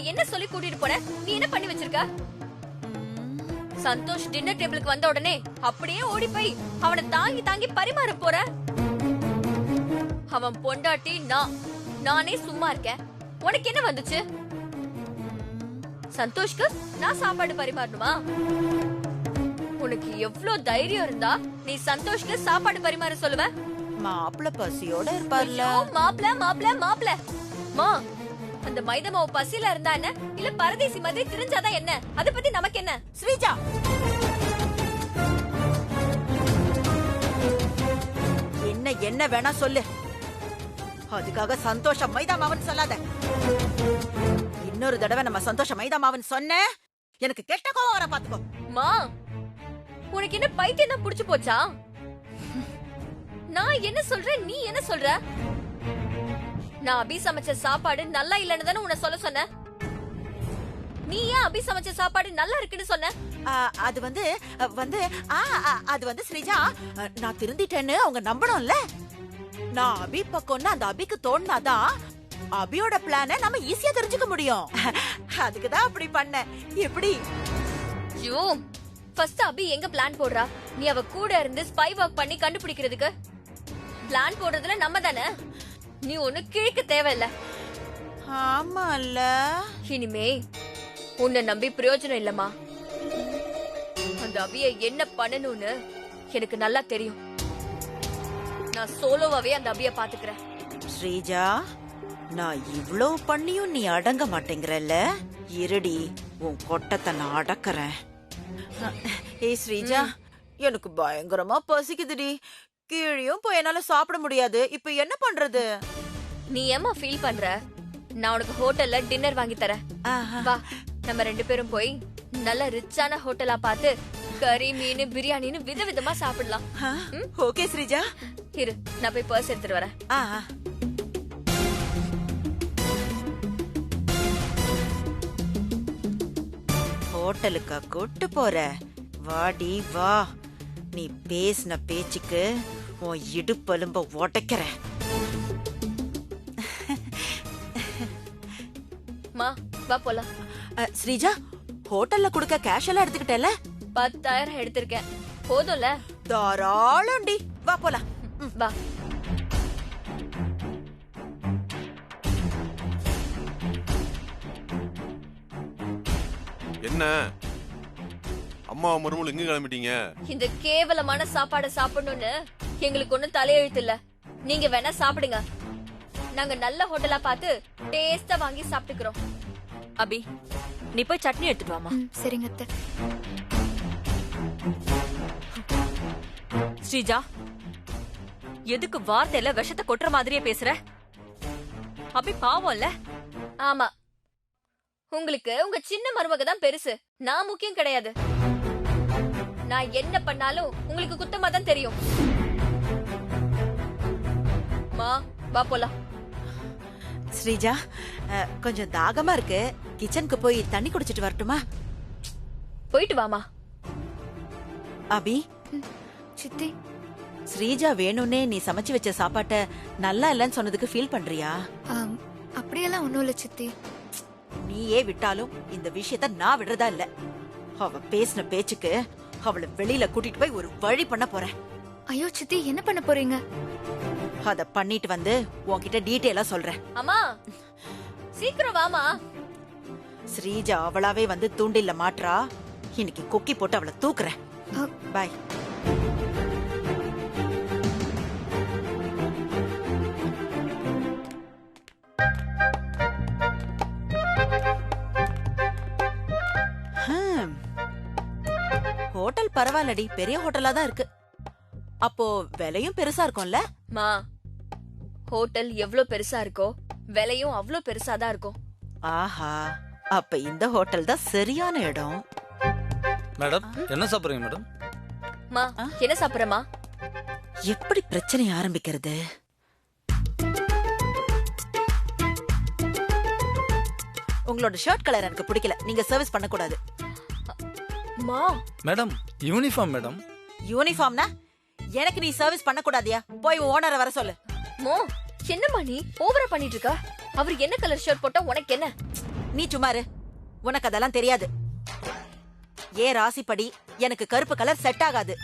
நான் என்ன சொல்லி கூட்டிட்டு போனேன், நீ என்ன பண்ணி வச்சிருக்க? சந்தோஷ் டின்னர் டேபிளுக்கு வந்த உடனே அப்படியே ஓடி போய் அவனை தாங்கி தாங்கி பரிமாற போற. அவன் பொண்டாட்டி நானே சும்மா இருக்கேன். உனக்கு என்ன வந்துச்சு? சந்தோஷ்க்கு நான் சாப்பாடு பரிமாறணுமா? உனக்கு எவ்வளவு தைரியம் இருந்தா நீ சந்தோஷ்க்கு சாப்பாடு பரிமாற சொல்லுவ? மாப்பிள்ள பசியோட இருப்பார்ல. மாப்பிள்ள மா, அந்த மைதா மாவு பசியில இருந்தா என்ன, இல்ல பரதேசி மாதிரி தெரிஞ்சாதான் என்ன? அத பத்தி நமக்கு என்ன? ஸ்ரீஜா, என்ன வேணா சொல்லு. அதுக்காக சந்தோஷம் மைதா மாவன் சொல்லாத. இன்னொரு தடவை நம்ம சந்தோஷம் மைதா மாவன் சொன்ன எனக்கு கெட்ட கோவம் வர பாத்துக்கோ. மா, உனக்கு என்ன பைத்தியம் தான் புடிச்சு போச்சா? நான் என்ன சொல்றேன், நீ என்ன சொல்ற? நான் அபி சமைச்ச சாப்பாடு நல்லா இல்லன்னு தானே உன்னை சொல்ல சொன்ன. நீ ஏன் அபி சமைச்ச சாப்பாடு நல்லா இருக்குன்னு சொன்ன? அது வந்து ஸ்ரீஜா, நான் திருந்திட்டேன்னு அவங்க நம்பணும்ல. நான் அபி பக்கம்னு அந்த அபிக்கு தோணுனாதான் அபியோட பிளான நம்ம ஈஸியா தெரிஞ்சுக்க முடியும். அதுக்குதான் அப்படி பண்ண. எப்படி? ஐயோ, ஃபர்ஸ்ட் அபி எங்க பிளான் போடுறா? நீ அவ கூட இருந்து ஸ்பை வர்க் பண்ணி கண்டுபிடிக்கிறதுக்கு. பிளான் போடுறதுல நம்ம தானே. நீ ஒண்ணு கிழக்கு தேவையில்ல. ஆமால. இனிமே உன்னை நம்பி பிரயோஜனம் இல்லம்மா. அந்த அபியை என்ன பண்ணணும்னு எனக்கு நல்லா தெரியும். நான் சோலோவாவே அந்த அபியை பாத்துக்கிறேன். ஸ்ரீஜா, நான் இவ்ளோ பண்ணியும் நீ அடங்க மாட்டேங்கிறல்ல. இருடி, உன் கொட்டத்தை நான் அடக்கறேன். ஏய் ஸ்ரீஜா, எனக்கு பயங்கரமா பசிக்குதுடி. கீழையும் போய் என்னால சாப்பிட முடியாது. இப்ப என்ன பண்றது? நீ ஏமா ஃபீல் பண்ற? நான் உனக்கு ஹோட்டல்ல டின்னர் வாங்கி தரேன். வா, நம்ம 2 பேரும் போய் நல்ல ரிச்சான ஹோட்டலா பார்த்து கறி, மீன், பிரியாணின்னு விதவிதமா சாப்பிடலாம். ஓகே ஸ்ரீஜா. இரு, நான் போய் பர்ஸ் எடுத்துட்டு வரேன். ஹோட்டலுக்கா கூட்டு போற? வாடி வா. நீ பேசின பேச்சுக்கு உன் இடுப்பெலும்ப உடைக்கிறேன். மா, வா போலாம். ஸ்ரீஜா, ஹோட்டல்ல குடுக்க கேஷ் எல்லாம் எடுத்துக்கிட்டல? 10,000 எடுத்திருக்கேன். போதும்ல? தாராளம்டி. வா போலாம். வா. என்ன அம்மா மருமகள் எங்க கிளம்பிட்டீங்க? இந்த கேவலமான சாப்பாடை சாப்பிடணும்னு எங்களுக்கு ஒண்ணும் தலையெழுத்து இல்ல. நீங்க வேணா சாப்பிடுங்க. நாங்க நல்ல ஹோட்டலா பார்த்து டேஸ்டா வாங்கி சாப்பிட்டுக்கிறோம். அபி, நீ போய் சட்னி எடுத்துட்டு வாமா. சரிங்க அத்தை. ஸ்ரீஜா, எதுக்கு வார்த்தையில விஷத்தை கொட்டுற மாதிரியே பேசுற? அபி பாவம் இல்ல? ஆமா, உங்களுக்கு உங்க சின்ன மருமக தான் பெருசு. நான் முக்கியம் கிடையாது. நான் என்ன பண்ணாலும் உங்களுக்கு குத்தமா தான் தெரியும். மா, வா போலாம். ஸ்ரீஜா, கொஞ்சம் தாகமா இருக்கு. கிச்சனுக்கு போய் தண்ணி குடிச்சிட்டு வரட்டுமா? போயிட்டு வாமா. அபி, சித்தி, ஸ்ரீஜா வேணும்னே நீ சமைச்சு வச்ச சாப்பாட்ட நல்லா இல்லன்னு சொன்னதுக்கு ஃபீல் பண்றியா? அப்படியெல்லாம் ஒண்ணும் இல்ல சித்தி. நீயே விட்டாலும் இந்த விஷயத்த நான் விடுறதா இல்ல. அவ பேசின பேச்சுக்கு அவளை வெளியில கூட்டிட்டு போய் ஒரு வழி பண்ண போறேன். ஐயோ சித்தி, என்ன பண்ண போறீங்க? அத பண்ணிட்டு வந்து உன்கிட்ட டீடைலா சொல்றேன். அம்மா, சீக்கிரம் வாமா. ஸ்ரீஜா அவளாவே வந்து தூண்டில்ல மாட்றா. இன்னைக்கு கொக்கி போட்டு அவளை தூக்குறேன். பாய். ஹோட்டல் பரவாயில்லடி, பெரிய ஹோட்டலா தான் இருக்கு. அப்போ விலையும் பெருசா இருக்கும்ல? மா, ஹோட்டல் எவ்வளவு பெருசா இருக்கோ விலையும் அவ்வளவு பெருசா தான் இருக்கும். ஆஹா, அப்ப இந்த ஹோட்டல் தான் சரியான இடம். மேடம், என்ன சாப்பிடுறீங்க மேடம்? மா, என்ன சாப்பிடுறமா? எப்படி பிரச்சனை ஆரம்பிக்கிறது? உங்களோட ஷர்ட் கலர் எனக்கு பிடிக்கல. நீங்க சர்வீஸ் பண்ண கூடாது. மா, மேடம், யூனிஃபார்ம் மேடம். யூனிஃபார்ம்னா எனக்கு நீ சர்வீஸ் பண்ண கூடாதியா? போய் ஓனரை வர சொல்லு. மோ, என்னம்மா நீ ஓவரா பண்ணிட்டு இருக்க? அவர் என்ன கலர் ஷர்ட் போட்டா உனக்கு என்ன? நீ சும்மா இரு. உனக்கு அதெல்லாம் தெரியாது. ஏ ராசிப்படி எனக்கு கருப்பு கலர் செட் ஆகாது.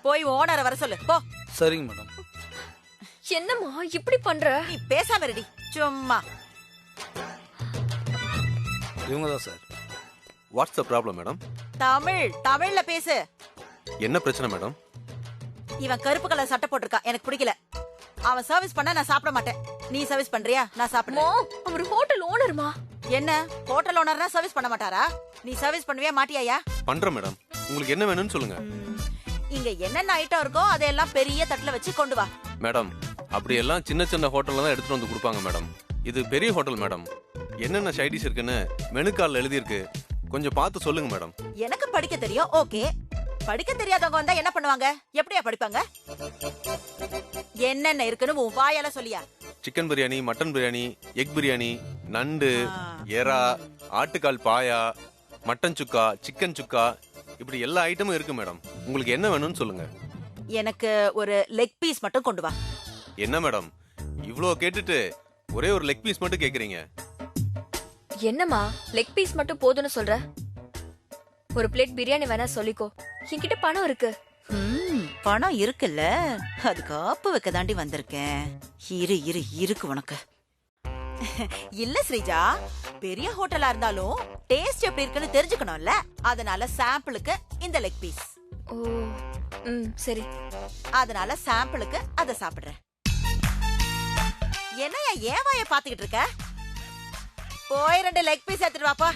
போய் ஓனரை வர சொல்லு போ. சரிங்க மேடம். என்னம்மா இப்படி பண்ற? நீ பேசாம இருடி சும்மா. இவங்க தான் sir. What's the problem madam? தமிழ்ல பேசு. என்ன பிரச்சனை மேடம்? இவன் கருப்பு கலர் சட்டை போட்டிருக்கா, எனக்கு பிடிக்கல. அவன் சர்வீஸ் பண்ண நான் சாப்பிட மாட்டேன். நீ சர்வீஸ் பண்றியா? நான் மா, சாப்பிடுறேன். அவர் ஹோட்டல் ஓனர்மா. என்ன ஹோட்டல் ஓனர்னா சர்வீஸ் பண்ண மாட்டாரா? நீ சர்வீஸ் பண்ணுவியா மாட்டியாயா? பண்றேன் மேடம். உங்களுக்கு என்ன வேணும்னு சொல்லுங்க. இங்க என்னென்ன ஐட்டம் இருக்கோ அதையெல்லாம் பெரிய தட்டுல வச்சு கொண்டு வா. மேடம், அப்படியெல்லாம் சின்ன சின்ன ஹோட்டல்ல தான் எடுத்துட்டு வந்து கொடுப்பாங்க மேடம். இது பெரிய ஹோட்டல் மேடம். என்னென்ன சைடிஷ் இருக்குன்னு மெனு கார்டில் எழுதியிருக்கு. கொஞ்சம் பார்த்து சொல்லுங்க மேடம். எனக்கு படிக்க தெரியும், ஓகே. படிக்க தெரியாதவங்க வந்தா என்ன பண்ணுவாங்க? எப்படியா படிப்பாங்க? என்னென்ன இருக்குன்னு உன் வாயால சொல்லியா? Chicken biryani, mutton biryani, egg biryani, நண்டு, எறா, ஆட்டுக்கால் பாயா, மட்டன் சுக்கா, சிக்கன் சுக்கா, இப்படி எல்லா ஐட்டமும் இருக்கு மேடம். உங்களுக்கு என்ன வேணும்னு சொல்லுங்க. எனக்கு ஒரு லெக் பீஸ் மட்டும் கொண்டு வா. என்ன மேடம், இவ்ளோ கேட்டுட்டு ஒரே ஒரு லெக் பீஸ் மட்டும் கேக்குறீங்க? என்னம்மா லெக் பீஸ் மட்டும் போதும்னு சொல்ற? ஒரு பிளேட் பிரியாணி வேணா சொல்லிக்கோ. என்கிட்ட பணம் இருக்கு. பணம் இருக்குல்ல, அதுக்கு ஆப்பு வைக்க தாண்டி வந்திருக்கேன். இருக்கு உனக்கு. இல்ல ஸ்ரீஜா, பெரிய ஹோட்டலா இருந்தாலும் டேஸ்ட் எப்படி இருக்குன்னு தெரிஞ்சுக்கணும்ல. அதனால சாம்பிளுக்கு இந்த லெக் பீஸ். ஓ, சரி. அதனால சாம்பிளுக்கு அத சாப்பிடுறேன். என்னையா ஏன் வாய பாத்துக்கிட்டு இருக்க? போய் 2 லெக் பீஸ் எடுத்துட்டு வாப்பா.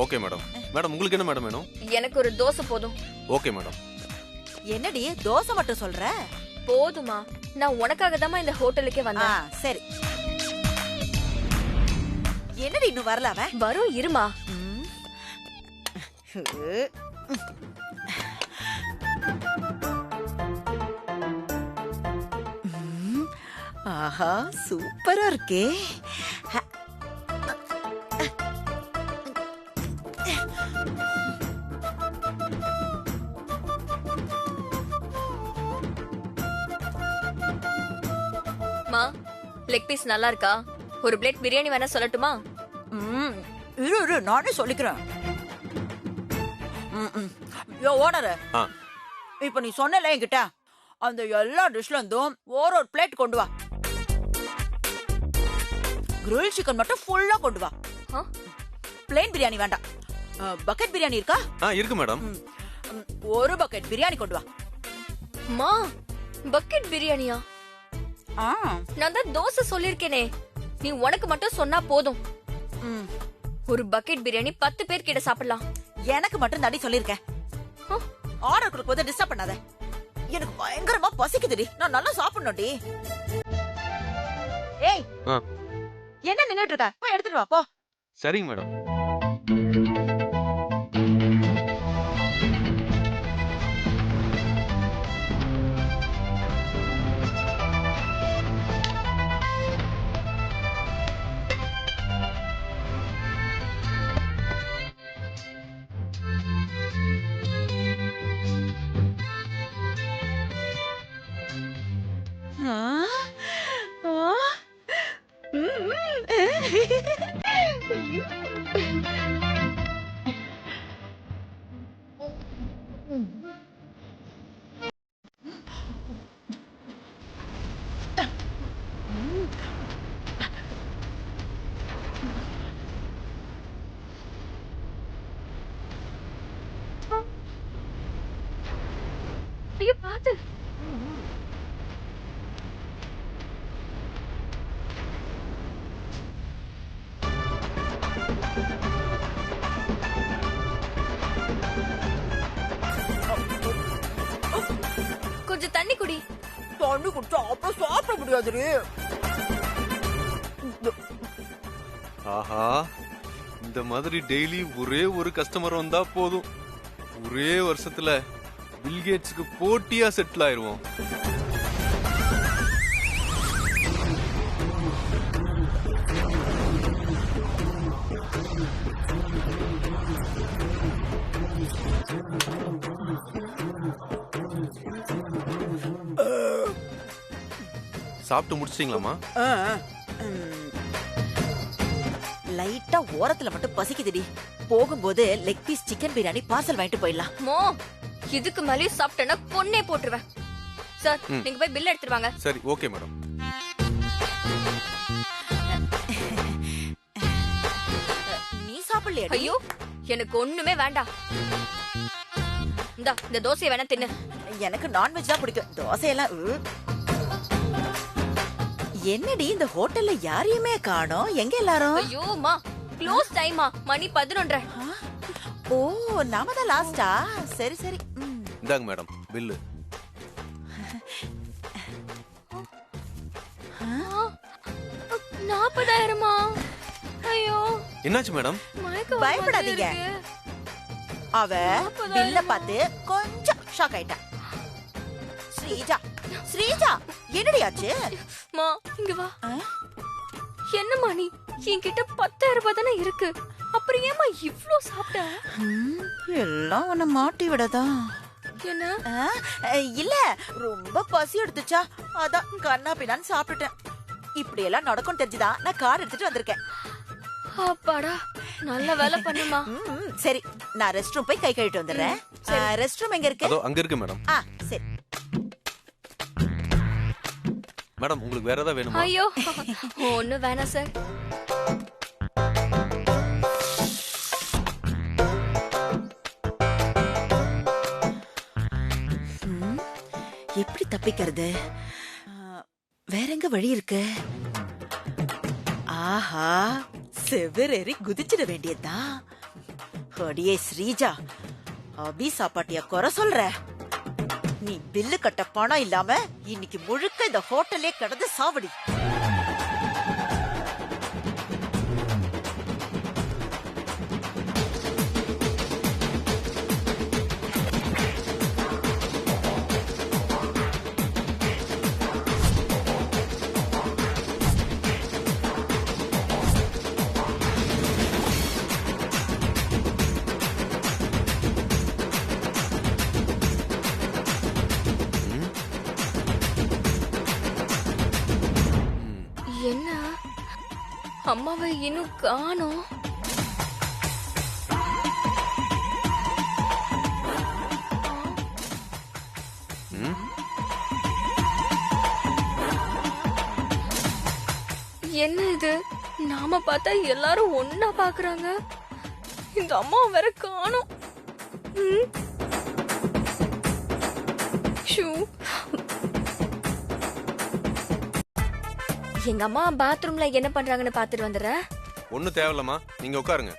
Okay madam. மேடம், உங்களுக்கு என்ன மேடம் வேணும்? எனக்கு ஒரு தோசை போதும். Okay madam. என்னடி தோசை மட்டும் சொல்ற? போதுமா, நான் உனக்காக தான் இந்த ஹோட்டலுக்கே வந்தேன். சரி. என்னடி இன்னும் வரல அவன்? வரும், இருமா. ஆஹா, சூப்பரா இருக்கே. மா, லெக் பீஸ் நல்லா இருக்கா? ஒரு பிளேட் பிரியாணி வேணா சொல்லட்டுமா? இரு நானே சொல்லிக்கிறேன். யோ ஓனர், இப்ப நீ சொன்னல என்கிட்ட அந்த எல்லா டிஷ்ல இருந்தும் ஒரு பிளேட் கொண்டு வா. கிரில் சிக்கன் மட்டும் ஃபுல்லா கொண்டு வா. பிளேன் பிரியாணி வேண்டாம். பக்கெட் பிரியாணி இருக்கா? இருக்கு மேடம். ஒரு பக்கெட் பிரியாணி கொண்டு வா. மா, பக்கெட் பிரியாணியா? நான் தான் தோசை சொல்லிருக்கேனே. நீ உனக்கு மட்டும் சொன்னா போதும். ஒரு பக்கெட் பிரியாணி 10 பேர் கிட்ட சாப்பிடலாம். எனக்கு மட்டும் தாடி சொல்லிருக்கேன். ஆர்டர் கொடுக்கும் போது டிஸ்டர்ப் பண்ணாத. எனக்கு பயங்கரமா பசிக்குதுடி. நான் நல்லா சாப்பிடணும்டி. ஏய், என்ன நின்னுட்டு இருக்க? போய் எடுத்துட்டு வா போ. சரிங்க மேடம். ஐயோ, பாத்து. கொஞ்சம் தண்ணி குடி. தண்ணி குடிச்சா அப்புறம் சாப்பிட முடியாதுடி. ஆஹா, இந்த மாதிரி டெய்லி ஒரே ஒரு கஸ்டமர் வந்தா போதும். ஒரே வருஷத்துல பில்கேட்ஸ்க்கு போட்டியா செட்டில் ஆயிருவோம். சாப்பிட்டு முடிச்சிட்டீங்களாமா? லைட்டா ஓரத்துல மட்டும் பசிக்குதுடி. போகும்போது leg piece chicken biryani parcel வாங்கிட்டு போயிடலாம். மோ இதுக்கு மேலேயும் சாப்பிட்டேன்னா பொண்ணே போட்டுருவேன். சார் நீங்க போய் பில் எடுத்துட்டு வாங்க. சரி ஓகே மேடம். நீ சாப்பிடலையா? ஐயோ எனக்கு ஒண்ணுமே வேண்டாம். இந்த தோசையை வேணா தின்னு. எனக்கு நான்வெஜ் தான் பிடிக்கும். தோசையெல்லாம் என்னடி இந்த ஹோட்டல்ல யாரையுமே காணோம்? எங்க எல்லாரும்? ஐயோ மா க்ளோஸ் டைமா, மணி 11:30. ஓ நாம தான் லாஸ்டா? சரி சரி. இந்தாங்க மேடம் பில்லு. 40,000மா? ஐயோ என்னாச்சு மேடம்? மயக்கம் பயப்படாதீங்க. அவ பில்ல பார்த்து கொஞ்சம் ஷாக் ஆயிட்டா. ஸ்ரீஜா ஸ்ரீஜா என்னடி ஆச்சு? மா இங்க வா. என்னம்மா நீ என்கிட்ட 10,000 ரூபாய் தானே இருக்கு, அப்புறம் ஏமா இவ்ளோ சாப்பிட்ட? எல்லாம் உன்னை மாட்டி விடதா? என்ன? இல்ல ரொம்ப பசி எடுத்துச்சா, அதான் கண்ணா பின்னான்னு சாப்பிட்டுட்டேன். இப்படி எல்லாம் நடக்கும் தெரிஞ்சுதான் நான் கார் எடுத்துட்டு வந்திருக்கேன். அப்பாடா நல்ல வேலை பண்ணுமா. சரி நான் ரெஸ்ட் ரூம் போய் கை கழுவிட்டு வந்துடுறேன். ரெஸ்ட் ரூம் எங்க இருக்கு? அதோ அங்க இருக்கு மேடம். சரி. மேடம் உங்களுக்கு வேற ஏதாவது வேணுமா? ஐயோ ஒண்ணும் வேணாம் சார். எப்படி தப்பிக்கிறது? வேற எங்க வழி இருக்கு? ஆஹா செவரேறி குதிச்சிட வேண்டியதுதான். அடியே ஸ்ரீஜா, அபி சாப்பாட்டியா குறை சொல்ற? நீ பில்லு கட்ட பணம் இல்லாம இன்னைக்கு முழுக்க இந்த ஹோட்டலே கிடந்து சாவடி. என்ன அம்மாவை இன்னும் காணோம்? என்ன இது? நாம பார்த்தா எல்லாரும் ஒன்னா பாக்குறாங்க, இந்த அம்மா வேற காணோம். எங்க அம்மா பாத்ரூம்ல என்ன பண்றாங்கன்னு பாத்துட்டு வந்துடுறேன். ஒண்ணும் தேவையில்லம்மா, நீங்க உட்காருங்க.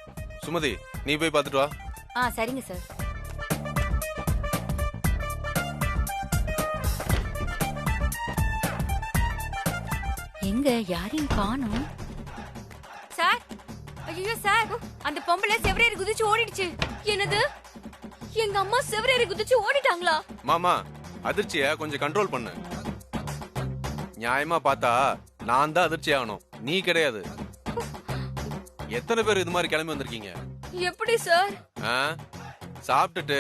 சுமதி நீ போய் பாத்துட்டு வா. சரிங்க சார். எங்க யாரையும் காணோம்? சார் ஐயோ சார், அந்த பொம்பளை செவரேறி குதிச்சு ஓடிடுச்சு. என்னது? எங்க அம்மா செவரேறி குதிச்சு ஓடிட்டாங்களா? மாமா அதிர்ச்சிய கொஞ்சம் கண்ட்ரோல் பண்ணு. நியாயமா பார்த்தா நான் தான் அதிர்ச்சி ஆகணும், நீ கிடையாது. எத்தனை பேர் இது மாதிரி கிளம்பி வந்திருக்கீங்க? எப்படி சார்? சாப்பிட்டுட்டு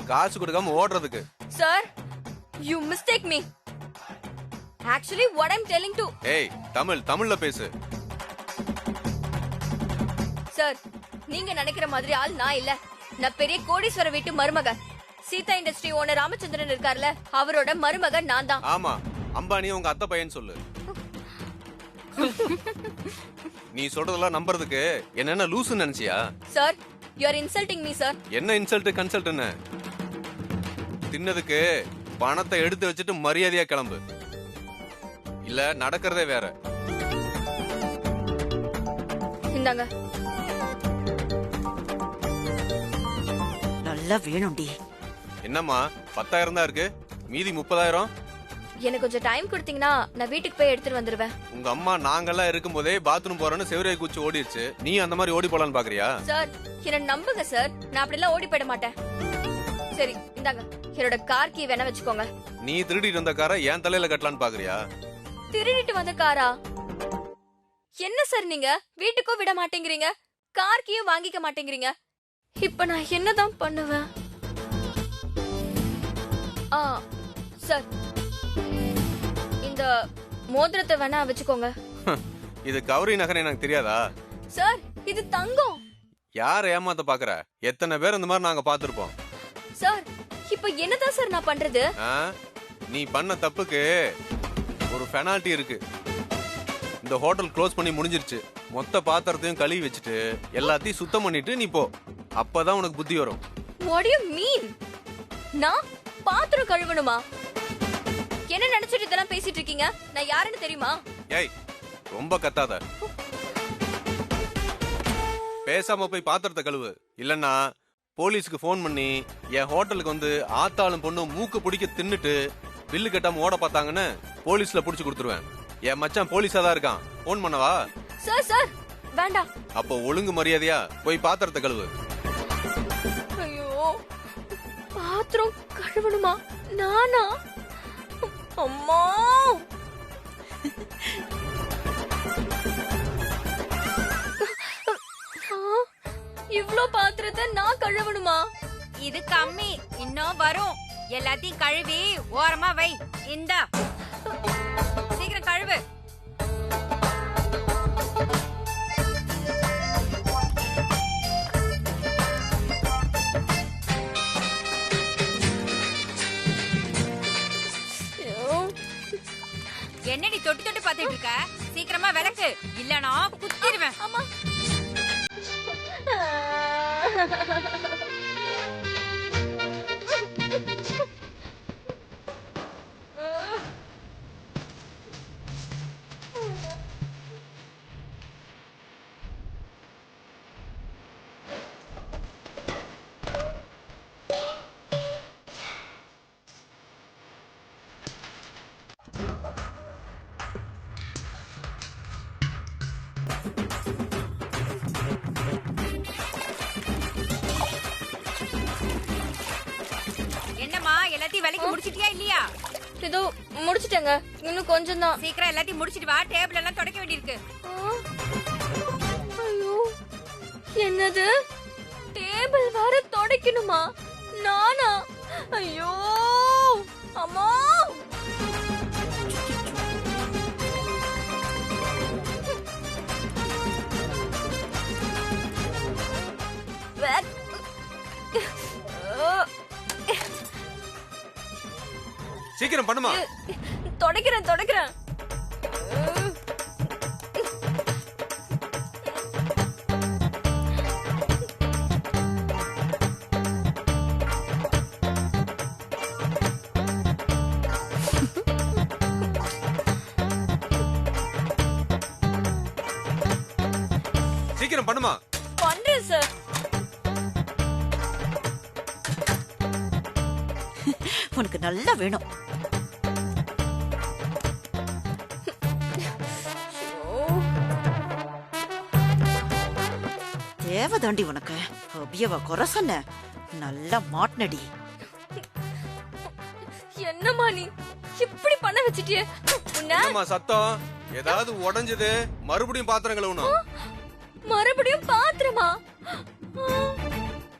காசு கொடுக்காம ஓடுறதுக்கு. Sir you mistake me. Actually what I am telling to. ஏய் தமிழ்ல பேசு. சார் நீங்க நினைக்கிற மாதிரி ஆள் நான் இல்ல. நான் பெரிய கோடீஸ்வர வீட்டு மருமக. சீதா இண்டஸ்ட்ரி ஓனர் ராமச்சந்திரன் இருக்கார்ல, அவரோட மருமக நான் தான். ஆமா, அம்பானி உங்க அத்தை பையன் சொல்லு. நீ சொல்றதெல்லாம் நம்புறதுக்கு என்ன லூசுன்னு நினைச்சியா? Sir you are insulting me sir. என்ன இன்சல்ட் கன்சல்ட்? என்ன தின்னதுக்கு பணத்தை எடுத்து வச்சுட்டு மரியாதையா கிளம்பு, இல்ல நடக்கிறதே வேற. இந்தாங்க. நல்லா வேணும்டி. என்னம்மா 10,000 தான் இருக்கு, மீதி 30,000? எனக்கு கொஞ்சம் டைம் கொடுத்தீங்கன்னா நான் வீட்டுக்கு போய் எடுத்துட்டு வந்துருவேன். உங்க அம்மா நாங்கெல்லாம் இருக்கும் போதே பாத்ரூம் போறேன்னு செவரே குச்சி ஓடிடுச்சு, நீ அந்த மாதிரி ஓடி போலான்னு பாக்குறியா? சார் என்ன நம்புங்க சார், நான் அப்படிலாம் ஓடி போயிட மாட்டேன். சரி இந்தாங்க, என்னோட கார் கீ வேணா வச்சுக்கோங்க. நீ திருடிட்டு வந்த காரை என் தலையில கட்டலான்னு பாக்குறியா? திருடிட்டு வந்த காரா? என்ன சார் நீங்க வீட்டுக்கும் விட மாட்டேங்கிறீங்க, கார் கீயும் வாங்கிக்க மாட்டேங்கிறீங்க. இப்ப நான் என்னதான் பண்ணுவேன்? சார் இந்த மோதிரத்தை வேணா வச்சுக்கோங்க. இது கௌரி நகர் எனக்கு தெரியாதா? சார் இது தங்கம். யார் ஏமாத்த பாக்குற? எத்தனை பேர் இந்த மாதிரி நாங்க பாத்திருப்போம். சார் இப்ப என்னதான் சார் நான் பண்றது? நீ பண்ண தப்புக்கு ஒரு பெனால்டி இருக்கு. இந்த ஹோட்டல் க்ளோஸ் பண்ணி முடிஞ்சிருச்சு. மொத்த பாத்திரத்தையும் கழுவி வச்சுட்டு எல்லாத்தையும் சுத்தம் பண்ணிட்டு நீ போ. அப்பதான் உனக்கு புத்தி வரும். What do you mean? நான் பாத்திரம் கழுவணுமா? என்ன நினைச்சிட்டு இதெல்லாம் பேசிட்டு இருக்கீங்க? நான் யாருன்னு தெரியுமா? ஏய் ரொம்ப கத்தாத. பேசாம போய் பாத்திரத்தை கழுவு. இல்லன்னா போலீஸ்க்கு போன் பண்ணி என் ஹோட்டலுக்கு வந்து ஆத்தாளும் பொண்ணு மூக்கு பிடிக்க தின்னுட்டு பில்லு கட்டாம ஓட பார்த்தாங்கன்னு போலீஸ்ல புடிச்சு கொடுத்துருவேன். என் மச்சான் போலீஸா தான் இருக்கான். போன் பண்ணவா? சார் சார் வேண்டாம். அப்போ ஒழுங்கு மரியாதையா போய் பாத்திரத்தை கழுவு. ஐயோ பாத்திரம் கழுவணுமா? நானா? அம்மா இவ்ளோ பாத்திரத்தை நான் கழுவணுமா? இது கம்மி, இன்னும் வரும். எல்லாத்தையும் கழுவி ஓரமா வை. இந்தா சீக்கிரம் கழுவு. என்னடி தொட்டு தொட்டு பாத்துட்டு இருக்க? சீக்கிரமா விளக்கு, இல்லனா குத்திடுவேன். அம்மா என்னம்மா எல்லாத்தையும் விலைக்கு முடிச்சிட்டியா இல்லையா? இதோ முடிச்சிட்டேங்க. இன்னும் கொஞ்சம் தான். சீக்கிரம் எல்லாத்தையும் முடிச்சிட்டு வா. டேபிள் எல்லாம் துடைக்க வேண்டியிருக்கு. ஐயோ என்னது? டேபிள் வர துடைக்கணுமா? நானா? ஐயோ அம்மா சீக்கிரம் பண்ணுமா. தொடக்கிறேன் தொடக்கிறேன். சீக்கிரம் பண்ணுமா. பண்றேன் சார். உனக்கு நல்லா வேணும். தேவதாண்டி உனக்கு. அபியவ குறை சொன்ன நல்லா மாட்னடி. என்னம்மா நீ இப்படி பண்ண வச்சிட்டியே? என்னம்மா சத்தம்? ஏதாவது உடைஞ்சது? மறுபடியும் பாத்திரம் கழுவணும். மறுபடியும் பாத்திரமா?